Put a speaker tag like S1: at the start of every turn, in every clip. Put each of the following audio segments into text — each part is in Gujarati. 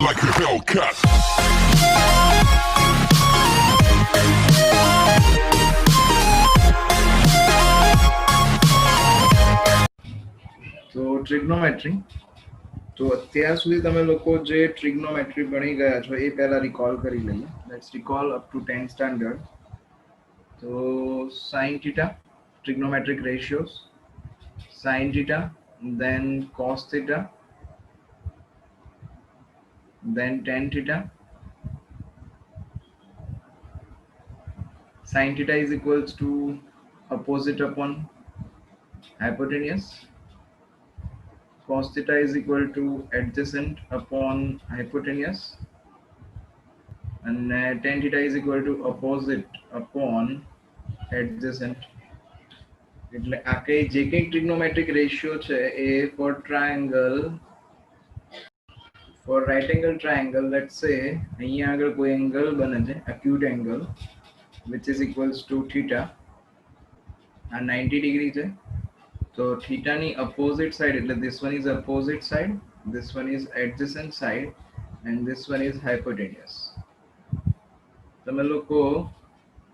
S1: like a Hellcat.
S2: તો ટ્રિગ્નોમેટ્રી તો અત્યાર સુધી તમે લોકો જે ટ્રિગ્નોમેટ્રી ભણી ગયા છો એ પહેલા રિકોલ કરી લઈએ. Let's recall up to 10th standard. તો sin theta, trigonometric ratios, sin theta, then cos theta, then tan theta. Sin theta is equals to opposite upon hypotenuse. Cos theta is equal to adjacent upon hypotenuse. And tan theta is equal to opposite upon adjacent. એટલે આ કઈ જે કઈ ટ્રિગ્નોમેટ્રિક રેશિયો છે એ for triangle for right angle triangle let's say અહીંયા આગળ કોઈ એંગલ બને છે acute angle which is equals to theta. આ 90 ડિગ્રી છે તો theta ની opposite side એટલે this one is opposite side, this one is adjacent side, and this one is hypotenuse. તમે લોકો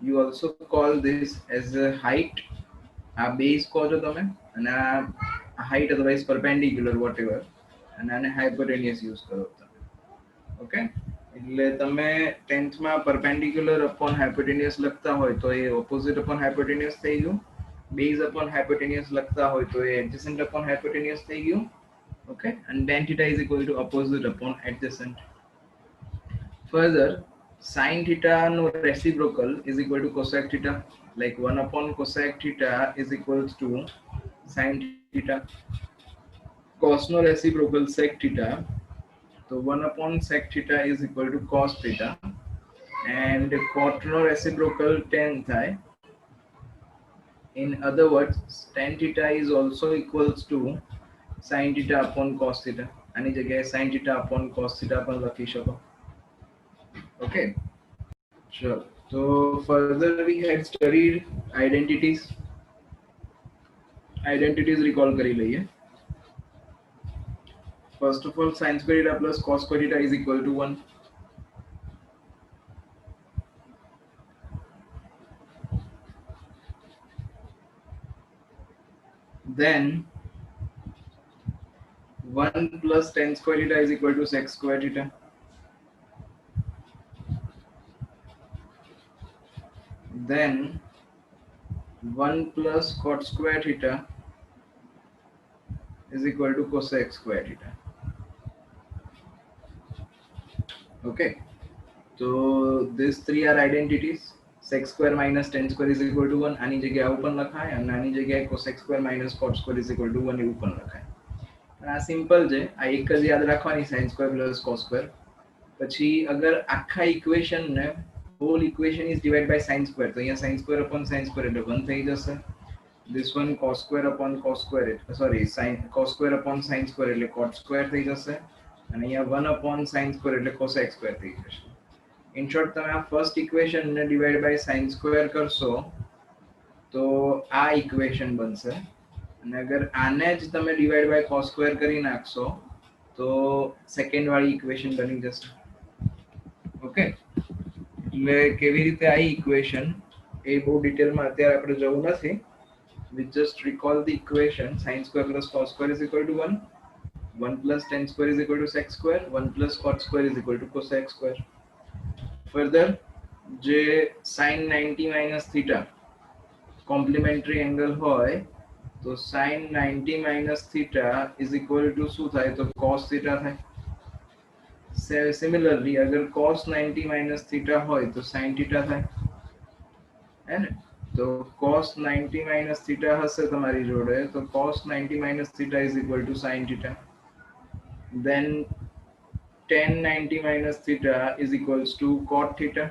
S2: you also call this as a height. આ બેઝ કહો છો તમે અને આ height otherwise perpendicular whatever અને આને હાઇપોટેનિયસ યુઝ કરો તમે. ઓકે એટલે તમે 10th માં પરપેન્ડિક્યુલર અપોન હાઇપોટેનિયસ લખતા હોય તો એ ઓપોઝિટ અપોન હાઇપોટેનિયસ થઈ ગયું. બેઝ અપોન હાઇપોટેનિયસ લખતા હોય તો એ એડજસન્ટ અપોન હાઇપોટેનિયસ થઈ ગયું. Okay and tan theta is equal to opposite upon adjacent. Further, sin theta no reciprocal is equal to cosec theta, like 1 upon cosec theta is equals to sin theta. Cos no reciprocal sec theta, so 1 upon sec theta is equal to cos theta, and cot no reciprocal tan theta. In other words, tan theta is also equals to sin theta upon cos theta. આની જગ્યાએ sin theta upon cos theta પણ લખી શકો. Okay, sure. So further we had studied identities. Identities recall करी लइए. First of all, sin square theta plus cos square theta is equal to 1. Then 1 plus tan square theta is equal to sec square theta. Then 1 plus cot square theta is equal to cosec square theta. Okay, so these three are identities. Sec square minus tan square is equal to 1. આની જગ્યાએ આવું પણ લખાય અને આની જગ્યાએ cosec square minus cot square is equal to 1 એવું પણ લખાય. આ સિમ્પલ છે. આ એક જ યાદ રાખવાની sin square plus cos square. પછી અગર આખા ઇક્વેશન ને whole equation is divided by sin square તો અહીંયા sin square upon sin square એટલે 1 થઈ જશે. This one cos square upon cos square sorry sin cos square upon sin square એટલે cot square થઈ જશે અને અહીંયા 1 upon sin square એટલે cosec square થઈ જશે. In short, તમે આ ફર્સ્ટ ઇક્વેશન ને ડિવાઇડ બાય sin square કરશો તો આ ઇક્વેશન બનશે અને અગર આને જ તમે ડિવાઇડ બાય cos square કરી નાખશો તો સેકન્ડ વાળી ઇક્વેશન બની જશે. ઓકે, એટલે કેવી રીતે આ ઇક્વેશન એ બહુ ડિટેલમાં અત્યારે આપણે જવું નથી. We just recall the equation sin square plus cos square is equal to 1, 1 plus tan square is equal to sec square, 1 plus cot square is equal to cosec square. Further, જે sin 90 minus theta complementary angle હોય તો sin 90 minus theta is equal to શું થાય તો cos theta થાય. Similarly, अगर cos 90 minus theta હોય तो sin theta થાય है ने. तो cos 90 minus theta હશે તમારી જોડે તો cos 90 minus theta is equal to sin theta. Then tan 90 minus theta is equals to cot theta.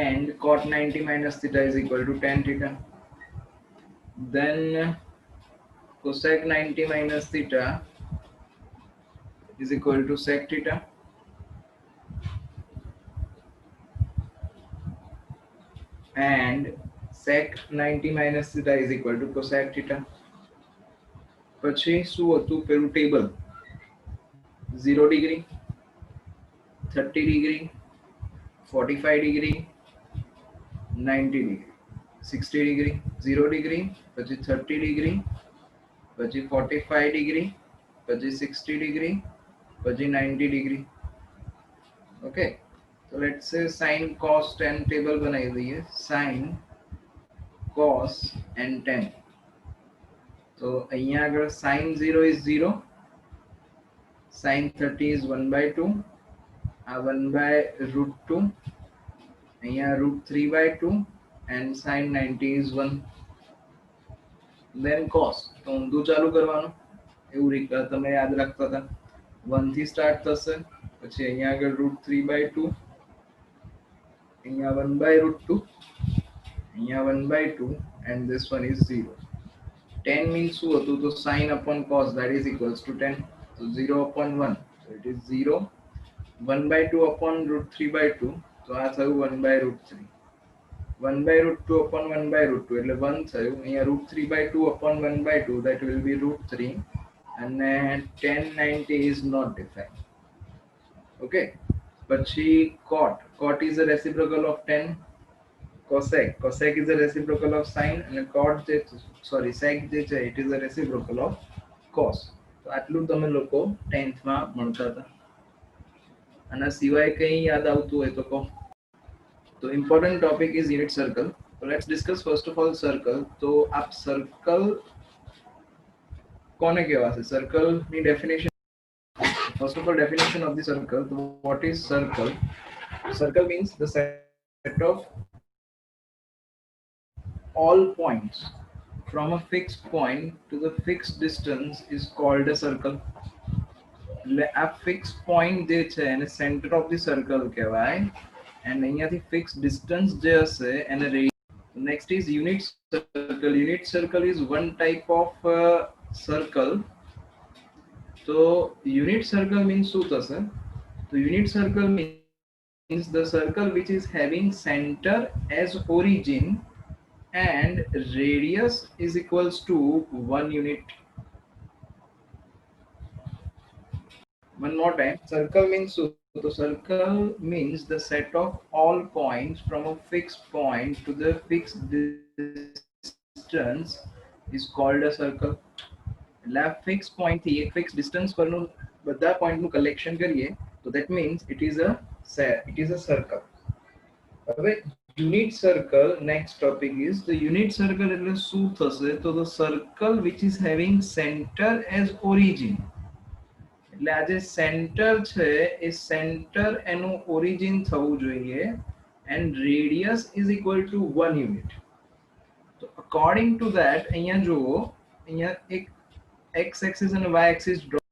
S2: And cot 90 minus theta is equal to tan theta. Then cosec 90 minus theta is equal to sec theta. And sec 90 minus theta is equal to cosec theta. પછી શું હતું પેલું table 0 degree 30 degree 45 degree 90 degree 60 degree 0 degree પછી 30 ડિગ્રી પછી 45 ડિગ્રી પછી 60 ડિગ્રી પછી 90 ડિગ્રી. ઓકે, તો લેટ્સ સે sin cos tan ટેબલ બનાવી દઈએ. sin cos and tan. તો અહીંયા આગળ sin 0 is 0, sin 30 is 1/2, આ 1/√2, અહીંયા √3/2 and sin 90 is 1. then cos તો ઊંધું ચાલુ કરવાનું, એવું તમે યાદ રાખતા હતા. 1 થી સ્ટાર્ટ થશે, પછી અહીંયા આગળ √3/2, અહીંયા 1/√2, અહીંયા 1/2 and this one is 0. tan means શું હતું તો sin upon cos that is equals to tan. so 0 upon 1, so it is 0. 1/2 upon √3/2, તો આ થયું 1/√3. 1/√2 upon 1/√2 એટલે 1 થયું. અહીંયા √3/2 upon 1/2 that will be √3 and tan 90 is not defined. okay, પછી cot is a reciprocal of tan. cosec is a reciprocal of sin and sec જે છે it is a reciprocal of cos. તો આટલું તમે લોકો 10th માં ભણતા હતા. આના સિવાય કંઈ યાદ આવતું હોય તો કહો. तो important topic is unit circle. So let's discuss first of all circle. तो आप circle કોને કહેવાશે? circle ની definition. First of all, definition of the circle. So what is circle? Circle means the set of all points from a fixed point to the fixed distance is called a circle. A fixed point જે છે એને center of the circle કહેવાય. and અહીંયાથી fixed distance જે હશે એને next is unit circle. unit circle is one type of circle. so unit circle means શું થશે? તો unit circle means the circle which is having center as origin and radius is equals to 1 unit. one more time, circle means so the circle means the set of all points from a fixed point to the fixed distance is called a circle. એટલે fixed point થી એક fixed distance પરનું બધા point નું collection કરીએ તો that means it is a circle. હવે unit circle, next topic is the unit circle. એટલે શું થશે તો the circle which is having center as origin. એટલે આ જે સેન્ટર છે એ સેન્ટર એનું ઓરિજિન થવું જોઈએ and radius is equal to 1 unit. તો according to that અહીંયા જુઓ, અહીંયા એક x axis and y axis draw.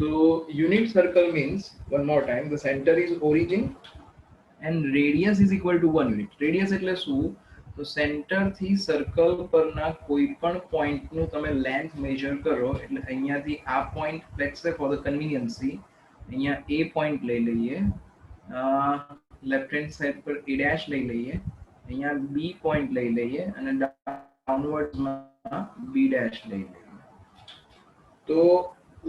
S2: તો unit circle means, one more time, the center is origin and radius is equal to 1 unit. radius એટલે શું તો સેન્ટર થી સર્કલ પરના કોઈ પણ પોઈન્ટ નું તમે લેન્થ મેજર કરો એટલે અહીંયાથી આ પોઈન્ટ લેટ્સ સે ફોર ધ કન્વીનિયન્સી અહીંયા a પોઈન્ટ લઈ લઈએ, લેફ્ટ હેન્ડ સાઈડ પર a ડેશ લઈ લઈએ, અહીંયા b પોઈન્ટ લઈ લઈએ અને ડાઉનવર્ડ્સ માં b ડેશ લઈ લઈએ. તો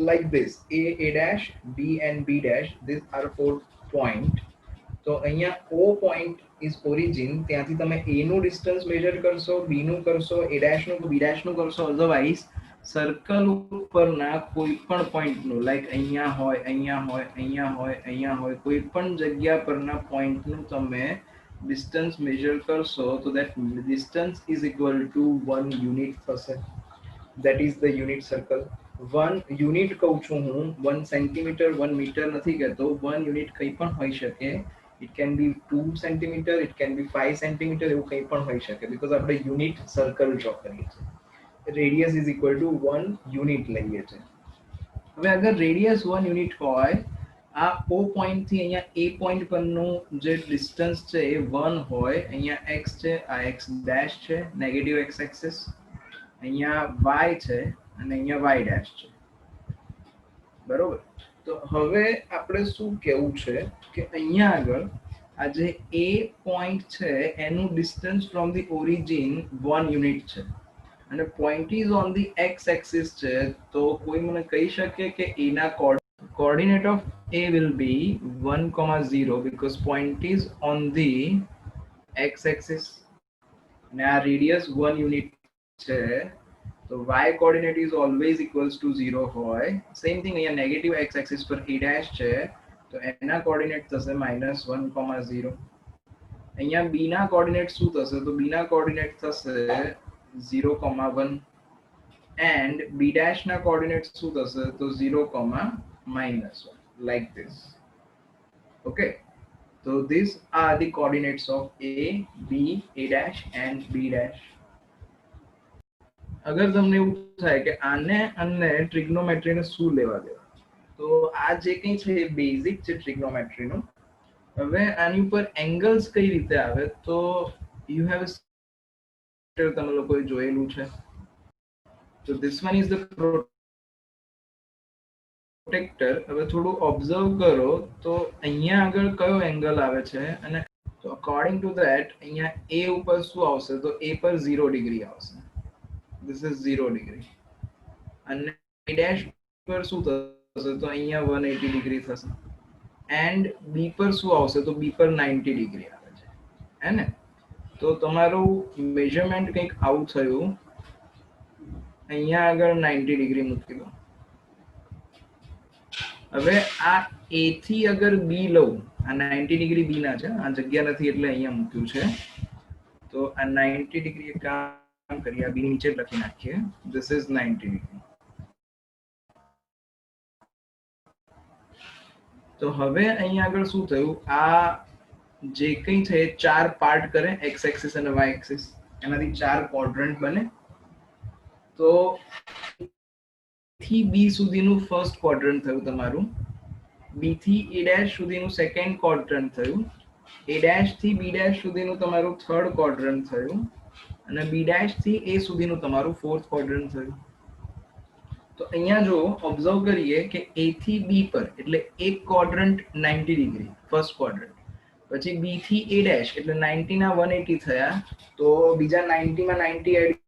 S2: like this, a dash, b and b dash, these are 4 point. તો અહીંયા o point is origin, ત્યાંથી તમે a નું ડિસ્ટન્સ મેજર કરશો, b નું કરશો, a dash નું, b dash નું કરશો. અધરવાઇઝ સર્કલ ઉપરના કોઈ પણ પોઈન્ટ નું લાઈક અહીંયા હોય, અહીંયા હોય, અહીંયા હોય, અહીંયા હોય, કોઈ પણ જગ્યા પરના પોઈન્ટ નું તમે ડિસ્ટન્સ મેજર કરશો તો that distance is equal to 1 unit થશે. that is the unit circle. 1 unit કહું છું હું, 1 સેન્ટીમીટર 1 મીટર નથી કહેતો. 1 યુનિટ કંઈ પણ હોઈ શકે. it can be 2 centimeter, it can be 5 centimeter, એવું કંઈ પણ હોઈ શકે because આપણે યુનિટ સર્કલ ડ્રો કરીએ છીએ. Radius is equal two 1 unit લઈએ છીએ. હવે અગર રેડિયસ 1 યુનિટ હોય, આ O પોઈન્ટ થી અહીંયા A પોઈન્ટ પરનું જે ડિસ્ટન્સ છે એ 1 હોય, અહીંયા x છે, આ x ડેશ છે, નેગેટિવ x એક્સિસ, અહીંયા y છે અને અહીંયા y ડેશ છે. બરોબર? તો હવે આપણે શું કહેવું છે કે અહીંયા આગળ આ જે A પોઈન્ટ છે એનું distance from the origin 1 unit છે. અને point is on the x axis છે, તો કોઈ મને કહી શકે કે એના coordinate of A will be 1,0 because point is on the x axis and our radius 1 unit છે, તો y coordinate is always equals to 0 હોય. Same thing અહીંયા negative x axis પર a dash છે, તો એના coordinate થશે -1,0. અહીંયા b ના coordinate શું થશે, તો b ના coordinate થશે 0,1 and b dash na coordinate શું થશે, તો 0, -1 like this. Okay, so these are the coordinates of a, b, a dash and b dash. અગર તમને એવું થાય કે આને અને ટ્રિગ્નોમેટ્રીને શું લેવા દેવા, તો આ જે કંઈ છે એ બેઝિક છે ટ્રિગ્નોમેટ્રીનું. હવે આની ઉપર એંગલ્સ કઈ રીતે આવે, તો યુ હેવ તમે લોકોએ જોયેલું છે. So this one is the protector. હવે થોડું ઓબ્ઝર્વ કરો તો અહીંયા આગળ કયો એંગલ આવે છે, અને તો અકોર્ડિંગ ટુ ધેટ અહીંયા a ઉપર શું આવશે, તો a પર 0 ડિગ્રી આવશે. This is 0 degree. અને a dash પર શું થશે, તો અહીંયા 180 ડિગ્રી થશે. એન્ડ b પર શું આવશે, તો b પર 90 ડિગ્રી આવે છે, હે ને. તો તમારું મેઝરમેન્ટ કંઈક આવું થયું. અહીંયા આગળ 90 ડિગ્રી મૂકી દો. હવે આ a થી અગર b લઉં, આ 90 ડિગ્રી b ના છે, આ જગ્યા નથી એટલે અહીંયા મૂક્યું છે. તો આ 90 ડિગ્રી એક કામ કરીએ, આ b નીચે લખી નાખીએ. This is 90 degree. તો હવે અહીંયા આગળ શું થયું, આ જે કંઈ છે ચાર પાર્ટ કરે, એક્સ એક્સિસ અને વાય એક્સિસ, એનાથી ચાર ક્વોડ્રન્ટ બને. તો થી બી સુધીનું ફર્સ્ટ ક્વોડ્રન્ટ થયું તમારું, બી થી એ ડેશ સુધીનું સેકન્ડ ક્વોડ્રન્ટ થયું, એ ડેશ થી બી ડેશ સુધીનું તમારું થર્ડ ક્વોડ્રન્ટ થયું, અને બી ડેશ થી એ સુધીનું તમારું ફોર્થ ક્વોડ્રન્ટ થયું. તો અહીંયા જો ઓબ્ઝર્વ કરીએ કે એ થી બી પર એટલે એક ક્વોડ્રન્ટ 90 ડિગ્રી ફર્સ્ટ ક્વોડ્રન્ટ, પછી બી થી એ ડેશ એટલે 90 ના 180 થયા, તો બીજા 90 માં 90 add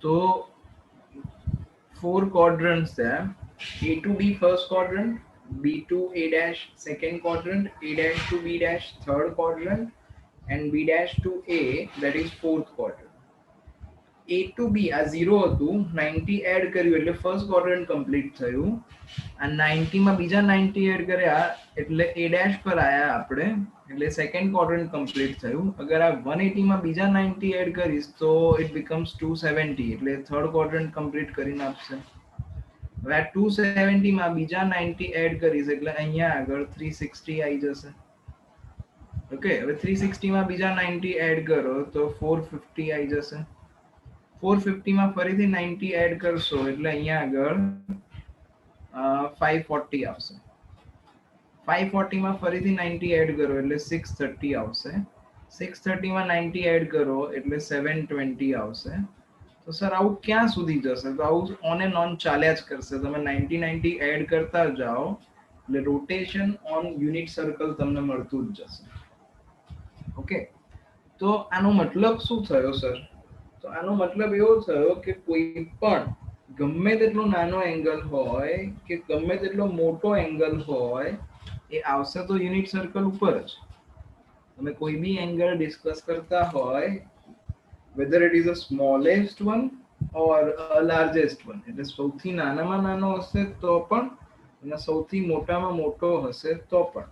S2: So 4 quadrants there. A to B first quadrant, B to A dash second quadrant, A dash to B dash third quadrant, and B dash to A, that is fourth quadrant. A to B આ 0 હતું, 90 એડ કર્યું એટલે ફર્સ્ટ ક્વોડ્રન્ટ કમ્પ્લીટ થયું. આ 90 માં બીજા 90 એડ કર્યા એટલે A ડેશ પર આયા આપણે, એટલે સેકન્ડ ક્વોડ્રન્ટ કમ્પ્લીટ થયું. અગર આ 180 માં બીજા 90 એડ કરીશ તો ઇટ બીકમ્સ 270, એટલે થર્ડ ક્વોડ્રન્ટ કમ્પ્લીટ કરીને આપશે. હવે આ 270 માં બીજા 90 એડ કરીશ એટલે અહીંયા આગળ 360 આવી જશે. ઓકે, હવે 360 માં બીજા 90 એડ કરો તો 450 આવી જશે. 450 માં ફરીથી 90 એડ કરશો એટલે અહીંયા આગળ 540 આવશે. 540 માં ફરીથી 90 એડ કરો એટલે 630 આવશે. 630 માં 90 એડ કરો એટલે 720 આવશે. તો સર આવું ક્યાં સુધી જશે? તો આવું ઓન એન્ડ ઓન ચાલ્યા જ કરશે. તમે 90 એડ કરતા જાઓ એટલે રોટેશન ઓન યુનિટ સર્કલ તમને મળતું જ જશે. ઓકે, તો આનો મતલબ શું થયો સર? તો આનો મતલબ એવો થયો કે કોઈ પણ ગમે તેટલો નાનો એંગલ હોય કે ગમે તેટલો મોટો એંગલ હોય એ આવશે તો યુનિટ સર્કલ ઉપર જ. તમે કોઈ બી એંગલ ડિસ્કસ કરતા હોય, whether it is a smallest one or a largest one, એટલે સૌથી નાનામાં નાનો હશે તો પણ અને સૌથી મોટામાં મોટો હશે તો પણ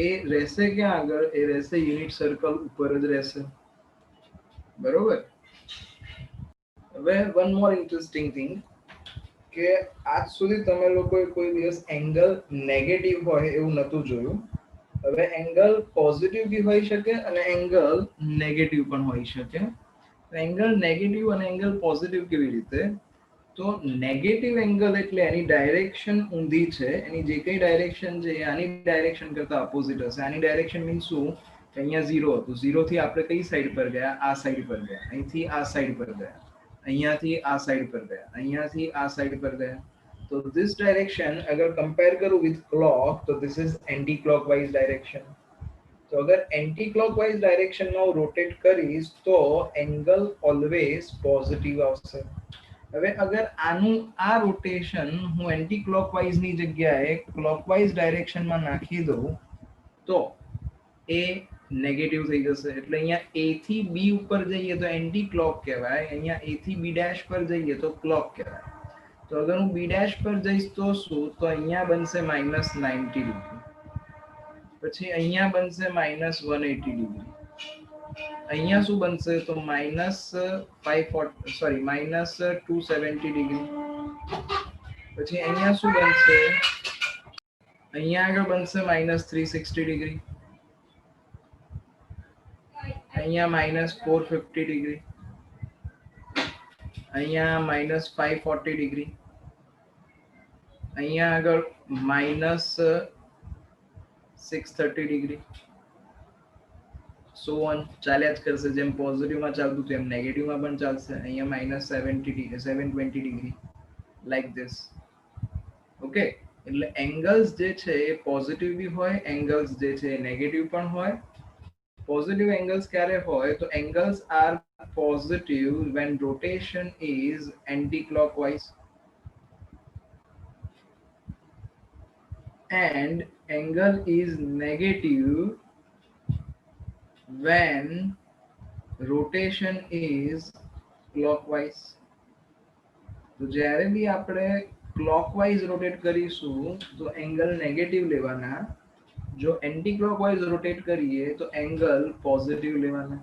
S2: એ રહેશે ક્યાં આગળ? એ રહેશે યુનિટ સર્કલ ઉપર જ રહેશે. બરોબર. હવે વન મોર ઇન્ટરેસ્ટિંગ થિંગ કે આજ સુધી તમે લોકોએ કોઈ દિવસ એંગલ નેગેટિવ હોય એવું નહોતું જોયું. હવે એંગલ પોઝિટિવ બી હોઈ શકે અને એંગલ નેગેટિવ પણ હોઈ શકે. એંગલ નેગેટિવ અને એંગલ પોઝિટિવ કેવી રીતે? તો નેગેટિવ એંગલ એટલે એની ડાયરેક્શન ઊંધી છે. એની જે કઈ ડાયરેક્શન છે એ આની ડાયરેક્શન કરતા ઓપોઝિટ હશે. આની ડાયરેક્શન મીન્સ શું? કે અહીંયા 0 હતું. 0 થી આપણે કઈ સાઈડ પર ગયા? આ સાઈડ પર ગયા. અહીંથી આ સાઈડ પર ગયા. અહીંયાથી આ સાઈડ પર ગયા. અહીંયાથી આ સાઈડ પર ગયા. તો this direction अगर कंपेयर करूं with clock तो this is anti clockwise direction. तो अगर एंटी क्लॉकवाइज डायरेक्शन में હું રોટેટ કરીશ તો એંગल ઓલવેઝ પોઝિટિવ આવશે. હવે અગર આનું આ રોટેશન હું એન્ટી ક્લોકવાઇઝ ની જગ્યાએ ક્લોકવાઇઝ ડાયરેક્શનમાં નાખી દઉં તો એ નેગેટિવ થઈ જશે. એટલે અહીંયા a થી b ઉપર જઈએ તો એન્ટી ક્લોક કહેવાય. અહીંયા a થી b ડેશ પર જઈએ તો ક્લોક કહેવાય. તો અગર હું b ડેશ પર જઈશ તો શું? તો અહીંયા બનશે -90 ડિગ્રી. પછી અહીંયા બનશે -180 ડિગ્રી. અહીંયા શું બનશે? તો -270 ડિગ્રી. પછી અહીંયા શું બનશે? અહીંયા આગળ બનશે -360 ડિગ્રી. અહીંયા -450 ડિગ્રી. અહીંયા -540 ડિગ્રી. અહીંયા આગળ -630 ડિગ્રી. સો ઓન ચાલ્યા જ કરશે. જેમ પોઝિટિવમાં ચાલતું હતું એમ નેગેટિવમાં પણ ચાલશે. અહીંયા -720 ડિગ્રી લાઈક ધીસ. ઓકે, એટલે એંગલ્સ જે છે એ પોઝિટિવ બી હોય, એંગલ્સ જે છે એ નેગેટિવ પણ હોય. પોઝિટિવ એંગલ્સ ક્યારે હોય? તો angles are positive when rotation is anti-clockwise and angle is negative when rotation is clockwise. તો જ્યારે બી આપણે ક્લોકવાઇઝ રોટેટ કરીશું તો એંગલ નેગેટિવ લેવાના. જો એન્ટી ક્લોકવાઇઝ રોટેટ કરીએ તો એંગલ પોઝિટિવ લેવાના.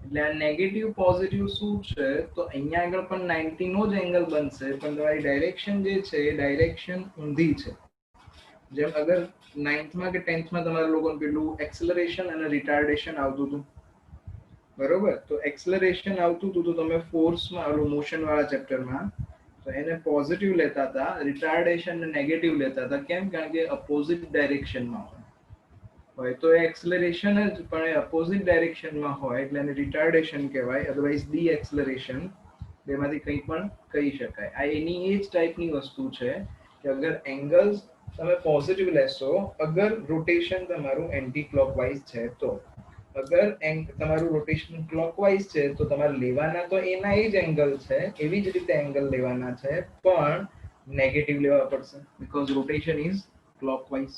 S2: એટલે આ નેગેટિવ પોઝિટિવ શું છે? તો અહીંયા આગળ પણ 90 નો જ એંગલ બનશે પણ તમારી ડાયરેક્શન જે છે એ ડાયરેક્શન ઊંધી છે. જેમ અગર 9th માં કે 10th માં તમારા લોકોને પેલું એક્સેલરેશન અને રિટાર્ડેશન આવતું હતું. બરોબર, તો એક્સેલરેશન આવતું હતું તો તમે ફોર્સમાં મોશન વાળા ચેપ્ટરમાં તો એને પોઝિટિવ લેતા હતા, રિટાર્ડેશન ને નેગેટિવ લેતા હતા. કેમ? કારણ કે અપોઝિટ ડાયરેક્શનમાં હોય તો એક્સેલરેશન જ પણ એ અપોઝિટ ડાયરેક્શનમાં હોય એટલે એને રિટાર્ડેશન કહેવાય. અધરવાઇઝ ડી એક્સેલરેશન, બેમાંથી કંઈ પણ કહી શકાય. આ એની એ જ ટાઈપની વસ્તુ છે કે અગર એંગલ્સ તમે પોઝિટિવ લેશો અગર રોટેશન તમારું એન્ટી ક્લોકવાઇઝ છે તો. અગર તમારું રોટેશન ક્લોકવાઇઝ છે તો તમારે લેવાના તો એના એ જ એંગલ છે, એવી જ રીતે એંગલ લેવાના છે પણ નેગેટિવ લેવા પડશે because rotation is clockwise.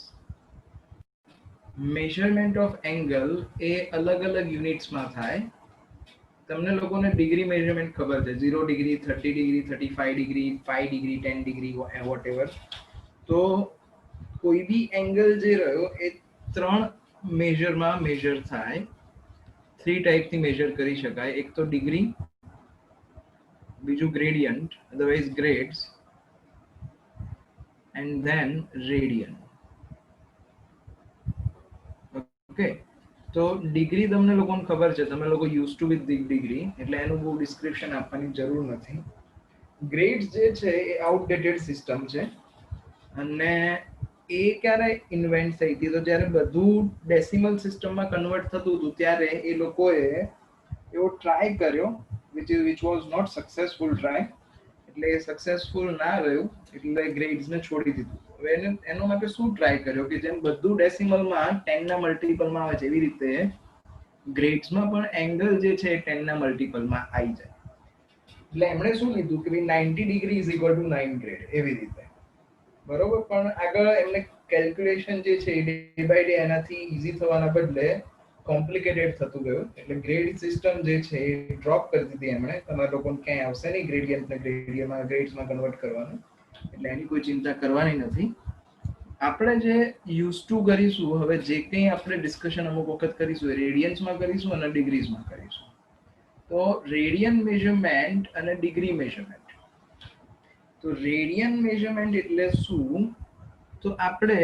S2: Measurement of angle એ અલગ અલગ યુનિટ્સમાં થાય. તમને લોકોને ડિગ્રી મેઝરમેન્ટ ખબર છે, 0 degree, 30 degree, 35 degree, 5 degree, 10 degree, whatever. તો કોઈ બી એંગલ જે રહ્યો એ 3 મેઝરમાં મેઝર થાય. 3 ટાઈપથી મેઝર કરી શકાય. એક તો ડિગ્રી, બીજું gradient otherwise grades, and then radian. Okay, તો ડિગ્રી તમને લોકોને ખબર છે, તમે લોકો યુઝ ટુ વિથ ડિગ્રી, એટલે એનું બહુ ડિસ્ક્રિપ્શન આપવાની જરૂર નથી. ગ્રેડ્સ જે છે એ આઉટડેટેડ સિસ્ટમ છે, અને એ ક્યારે ઇન્વેન્ટ થઈ હતી, તો જ્યારે બધું ડેસિમલ સિસ્ટમમાં કન્વર્ટ થતું હતું ત્યારે એ લોકોએ એવો ટ્રાય કર્યો, which was not successful try, એટલે એ સક્સેસફુલ ના રહ્યું, એટલે ગ્રેડ્સને છોડી દીધું. હવે એનો માટે શું ટ્રાય કર્યો કે જેમ બધું ડેસિમલમાં 10 ના મલ્ટિપલમાં આવે છે, એવી રીતે ગ્રેડ્સમાં પણ એંગલ જે છે એ 10 ના મલ્ટિપલમાં આવી જાય. એટલે એમણે શું લીધું કે 90 degree is equal two 9 grade, એવી રીતે. બરોબર, પણ આગળ એમને કેલ્ક્યુલેશન જે છે ડે બાય ડે એનાથી ઈઝી થવાના બદલે કોમ્પ્લિકેટેડ થતું ગયું, એટલે ગ્રેડ સિસ્ટમ જે છે એ ડ્રોપ કરી દીધી એમણે. તમારા લોકોને ક્યાંય આવશે નહીં ગ્રેડિયન્ટને ગ્રેડ્સમાં કન્વર્ટ કરવાનું, એટલે એની કોઈ ચિંતા કરવાની નથી. આપણે જે યુઝ ટુ કરીશું, હવે જે કંઈ આપણે ડિસ્કશન અમુક વખત કરીશું એ રેડિયન્સમાં કરીશું અને ડિગ્રીઝમાં કરીશું. તો રેડિયન મેઝરમેન્ટ અને ડિગ્રી મેઝરમેન્ટ. તો રેડિયન મેઝરમેન્ટ એટલે શું, તો આપણે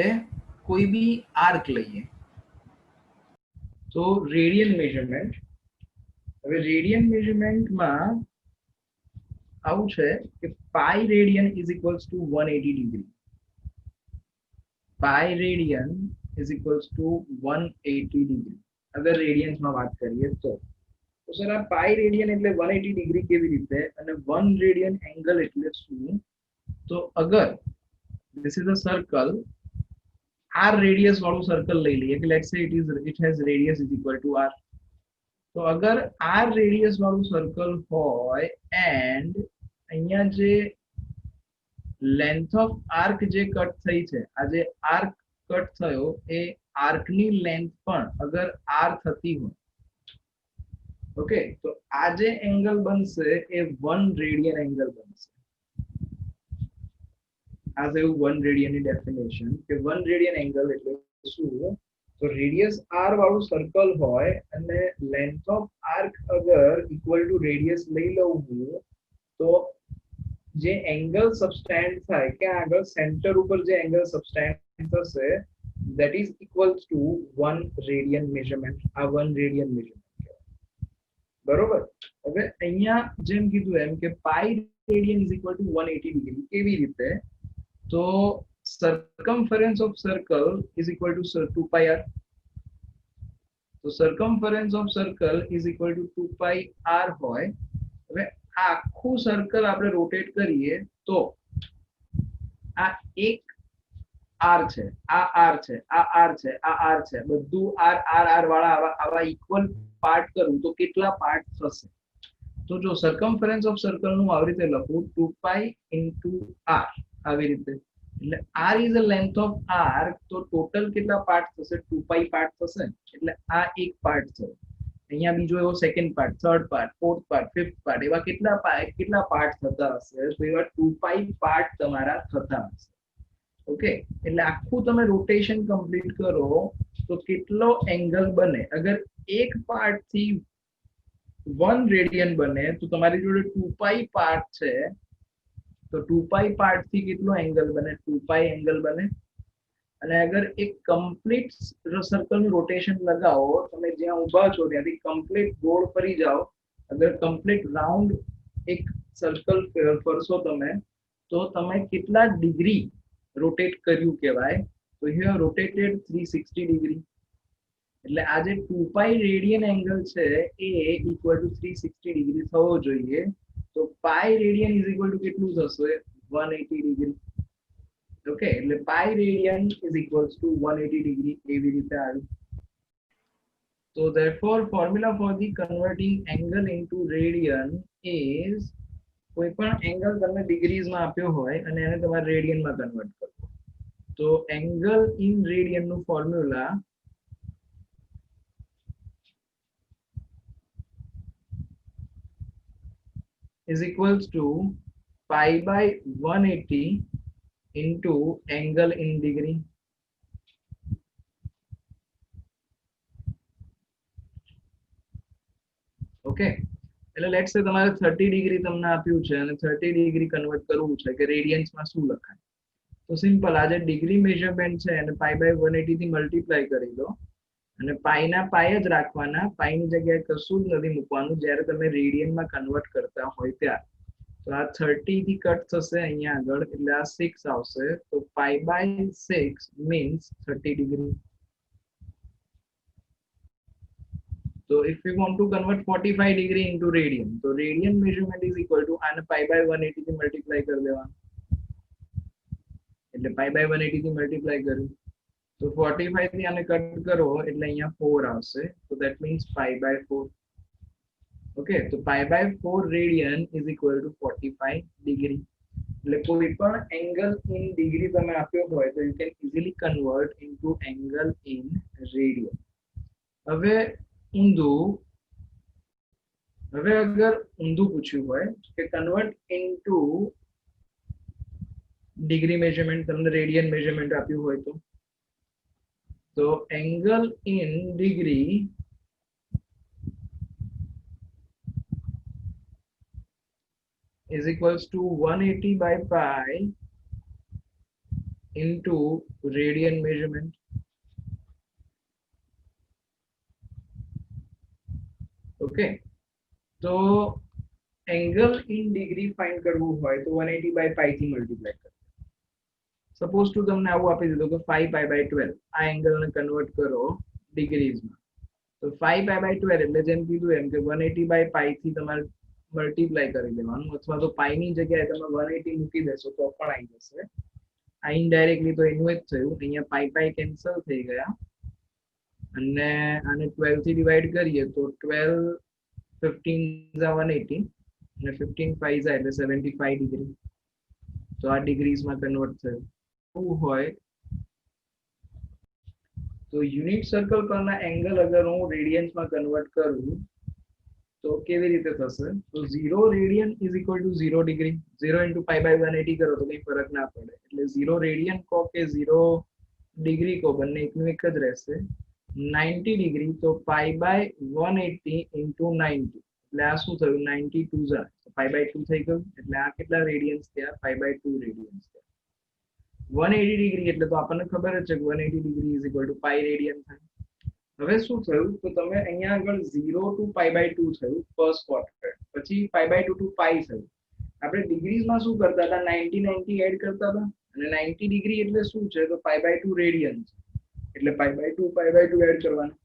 S2: કોઈ બી આર્ક લઈએ, તો રેડિયન મેઝરમેન્ટ. હવે રેડિયન મેઝરમેન્ટમાં આવું છે કે pi radian is equals to 180 degree. Pi radian is equals to 180 degree, અગર રેડિયન્સમાં વાત કરીએ તો. તો સર આ પાઈ રેડિયન એટલે 180 ડિગ્રી કેવી રીતે, અને 1 રેડિયન એંગલ એટલે શું? તો અગર this is a circle, r radius વાળું સર્કલ લઈ લઈએ કે લેટ્સ સે it has radius is equal to r. તો અગર r રેડિયસ વાળું સર્કલ હોય એન્ડ અહીંયા જે લેન્થ ઓફ આર્ક જે કટ થઈ છે, આ જે આર્ક કટ થયો એ આર્કની લેન્થ પણ અગર r થતી હોય, ઓકે, તો આ જે એંગલ બનશે એ 1 રેડિયન એંગલ બનશે. આ જેવું 1 રેડિયનની ડેફિનેશન કે 1 રેડિયન એંગલ એટલે શું, તો રેડિયસ r વાળું સર્કલ હોય અને લેન્થ ઓફ આર્ક અગર ઇક્વલ ટુ રેડિયસ લઈ લઉં હું, તો જે એંગલ સબસ્ટેન્ડ થાય કે આગળ સેન્ટર ઉપર જે એંગલ સબસ્ટેન્ડ થશે that is equals to 1 radian measurement. આ 1 રેડિયન મેઝરમેન્ટ કહેવાય. બરોબર, હવે અહીંયા જેમ કીધું એમ કે pi radian is equal to 180 degree, કેવી રીતે, તો circumference of circle is equal to 2 pi r. તો circumference of circle is equal to 2 pi r હોય. હવે આખું સર્કલ આપણે રોટેટ કરીએ તો આ એક r છે, આ r છે, આ r છે, આ r છે, બધું r r r વાળા આવા ઇક્વલ પાર્ટ કરું તો કેટલા પાર્ટ થશે? તો જો circumference of circle નું આવી રીતે લખું 2 pi into r, આવી રીતે, એટલે r is the length of arc, તો ટોટલ કેટલા પાર્ટ થશે? 2 pi પાર્ટ થશે, એટલે આ એક પાર્ટ થયો. અહીંયા બીજો એવો second part, third part, fourth part, fifth part, એવા કેટલા પાર્ટ થતા હશે? તો એવા 2 pi પાર્ટ તમારા થતા હશે. ઓકે, એટલે આખું તમે રોટેશન કમ્પ્લીટ કરો તો કેટલો એંગલ બને? અગર એક પાર્ટ થી 1 રેડિયન બને તો તમારી જોડે 2 pi પાર્ટ છે, તો 2 pi પાર્ટ થી કેટલો એંગલ બને? 2 pi એંગલ બને. અને અગર એક કમ્પ્લીટ સર્કલ નું રોટેશન લગાવો, તમે જ્યાં ઊભા છો ત્યાંથી કમ્પ્લીટ ગોળ ફરી જાઓ, અગર કમ્પ્લીટ રાઉન્ડ એક સર્કલ ફરશો તમે, તો તમે કેટલા ડિગ્રી રોટેટ કર્યું કહેવાય? તો હિયર રોટેટેડ 360 ડિગ્રી. એટલે આ જે 2 pi રેડિયન એંગલ છે એ ઇક્વલ ટુ 360 ડિગ્રી થવો જોઈએ. તો pi radian is equal to કેટલું થશે? 180 ડિગ્રી. ઓકે, એટલે pi radian is equals to 180 degree, એવી રીતે આવ્યું. તો therefore formula for the converting angle into radian is, કોઈ પણ એંગલ તમને ડિગ્રીઝમાં આપ્યો હોય અને એને તમારે રેડિયનમાં કન્વર્ટ કરવો, તો એંગલ ઇન રેડિયન નું formula is equals to pi by 180 into angle in degree. Okay, એટલે લેટ્સ સે તમારે 30 ડિગ્રી તમને આપ્યું છે અને 30 ડિગ્રી કન્વર્ટ કરવું છે કે રેડિયન્સમાં શું લખાય, તો સિમ્પલ આ જે ડિગ્રી મેઝરમેન્ટ છે એને π/180 થી મલ્ટીપ્લાય કરી દો અને પાઈના પાય જ રાખવાના, પાઈની જગ્યાએ કશું જ નથી મૂકવાનું જ્યારે તમે રેડિયનમાં કન્વર્ટ કરતા હોય ત્યારે. તો આ 30 થી કટ થશે અહીંયા આગળ એટલે આ 6 આવશે, તો π/6 means 30 degree. So if we want to convert 45 degree into radian, so radian measurement is equal to આને π/180 થી મલ્ટીપ્લાય કરી દેવાનું, એટલે π/180 થી મલ્ટીપ્લાય કર્યું તો 45 થી આને કટ કરો એટલે અહીંયા 4 આવશે, so that means π/4. ઓકે, તો π/4 radian is equal to 45 degree. એટલે કોઈ પણ એંગલ ઇન ડિગ્રી તમે આપ્યો હોય તો you can easily convert into angle in radian. હવે અગર ઊંધું પૂછ્યું હોય કે કન્વર્ટ ઇનટુ ડિગ્રી મેઝરમેન્ટ, તમને રેડિયન મેઝરમેન્ટ આપ્યું હોય તો angle in degree is equals to 180 by pi into radian measurement. Okay, તો એંગલ ઇન ડિગ્રી ફાઇન્ડ કરવું હોય તો 180 by pi થી મલ્ટીપ્લાય કરો. સપોઝ ટુ તમને આવું આપી દીધું કે 5π/12 આ એંગલને કન્વર્ટ કરો ડિગ્રીઝમાં, તો 5π/12 એટલે જેમ કીધું એમ કે 180 by pi થી તમારે મલ્ટીપ્લાય કરી દેવાનું, અથવા તો પાઈની જગ્યાએ તમે 180 મૂકી દેશો તો પણ આવી જશે. આ ઇનડાયરેક્ટલી તો એનું જ થયું, અહીંયા પાઈ કેન્સલ થઈ ગયા અને આને 12 થી ડિવાઈડ કરીએ તો 12 15 જા 180 અને 15 5 જા એટલે 75 ડિગ્રી. તો આ ડિગ્રીઝમાં કન્વર્ટ થયું. શું હોય તો યુનિટ સર્કલ પરના એંગલ અગર હું રેડિયન્સમાં કન્વર્ટ કરું તો કેવી રીતે થશે? તો 0 radian is equal to 0 degree. 0 into π/180 કરો તો કંઈ ફરક ના પડે, એટલે 0 રેડિયન કહો કે 0 ડિગ્રી કહો બંને એકનું એક જ રહેશે. 90 ડિગ્રી તો π/180 ઇન્ટુ 90 એટલે આ શું થયું? 92 જા π/2 થઈ ગયું, એટલે આ કેટલા રેડિયન્સ થયા? π/2 રેડિયન્સ થયા. 180 ડિગ્રી એટલે તો આપણને ખબર જ છે કે 180 degree is equal to pi radian થાય. હવે શું થયું? તો તમે અહીંયા આગળ 0 to π/2 થયું ફર્સ્ટ ક્વાડ્રન્ટ, પછી π/2 to પાઈ થયું. આપણે ડિગ્રીઝમાં શું કરતા હતા? 90 એડ કરતા હતા, અને 90 ડિગ્રી એટલે શું છે? તો π/2 રેડિયન છે, એટલે π/2 એડ કરવાના.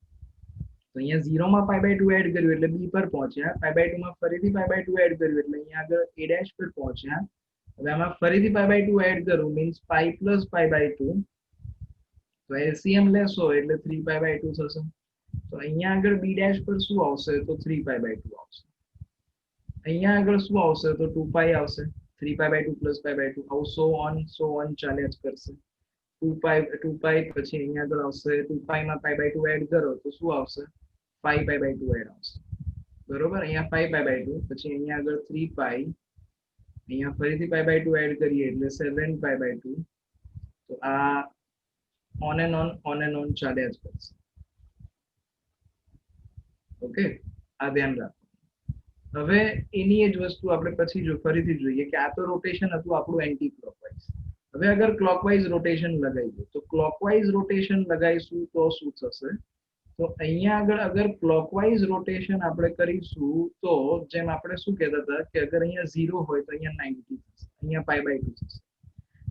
S2: તો અહીંયા 0 માં π/2 એડ કર્યું એટલે બી પર પહોંચ્યા, π/2 માં ફરીથી π/2 એડ કર્યું એટલે અહીંયા આગળ a' પર પહોંચ્યા. હવે આમાં ફરીથી π/2 એડ કરું મીન્સ પાઈ પ્લસ π/2, તો એલસીએમ લેશો એટલે 3π/2 થશે. તો અહીંયા આગળ b' પર શું આવશે? તો 3π/2 આવશે. અહીંયા આગળ શું આવશે? તો 2π આવશે. 3π/2 પ્લસ π/2 આવું સો ઓન ચાલ્યા જ કરશે. 2π પછી અહીંયા આગળ આવશે 2π માં π/2 એડ કરો તો શું આવશે? 5π/2 એડ આવશે. બરોબર, અહીંયા 5π/2 પછી અહીંયા આગળ 3π, અહીંયા ફરીથી π/2 એડ કરીએ એટલે 7π/2. તો આ ઓન એન્ડ ઓન ચાલ્યા જ કરશે. ઓકે, આ ધ્યાન રાખો. હવે એની જ વસ્તુ આપણે પછી ફરીથી જોઈએ કે આ તો રોટેશન હતું આપણું એન્ટી ક્લોકવાઇઝ. હવે અગર ક્લોકવાઇઝ રોટેશન લગાવીએ તો ક્લોકવાઇઝ રોટેશન લગાવીશું તો શું થશે? તો અહીંયા આગળ અગર ક્લોકવાઇઝ રોટેશન આપણે કરીશું તો જેમ આપણે શું કહેતા હતા કે અગર અહીંયા 0 હોય તો અહીંયા 90 થશે, અહીંયા π/2 થશે.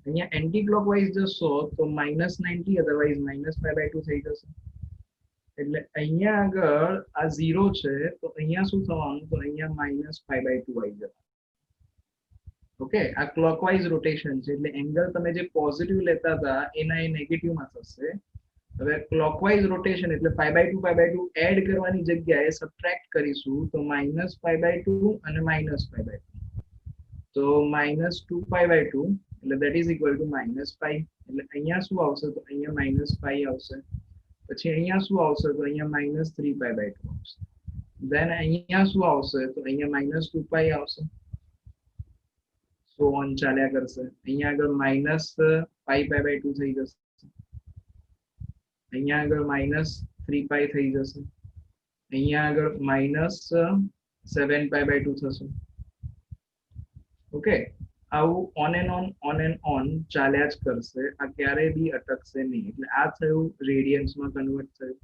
S2: અહીંયા એન્ટી ક્લોકવાઇઝ જશો તો -90 અધરવાઇઝ -π/2 થઈ જશે. એટલે અહીંયા આગળ આ 0 છે તો અહીંયા શું થવાનું? તો અહીંયા -π/2 આવી જશે. ઓકે, આ ક્લોકવાઇઝ રોટેશન છે એટલે એંગલ તમે જે પોઝિટિવ લેતા હતા એના એ નેગેટિવમાં થશે. હવે ક્લોકવાઇઝ રોટેશન એટલે π/2 એડ કરવાની જગ્યાએ સબટ્રેક્ટ કરીશું તો -π/2 અને -π/2, તો -2π/2 એટલે that is equal to -π. એટલે અહીંયા શું આવશે? તો અહીંયા -π આવશે. પછી અહીંયા શું આવશે? તો અહીંયા -3π/2 આવશે. ધેન અહીંયા શું આવશે? તો અહીંયા -2π આવશે. સો ઓન ચાલ્યા કરશે. અહીંયા આગળ -π/2 થઈ જશે, અહીંયા આગળ -3π થઈ જશે, અહીંયા આગળ -7π/2 થશે. ઓકે, આવું ઓન એન્ડ ઓન ચાલ્યા જ કરશે, આ ક્યારેય બી અટકશે નહીં. એટલે આ થયું રેડિયન્સમાં કન્વર્ટ થયું.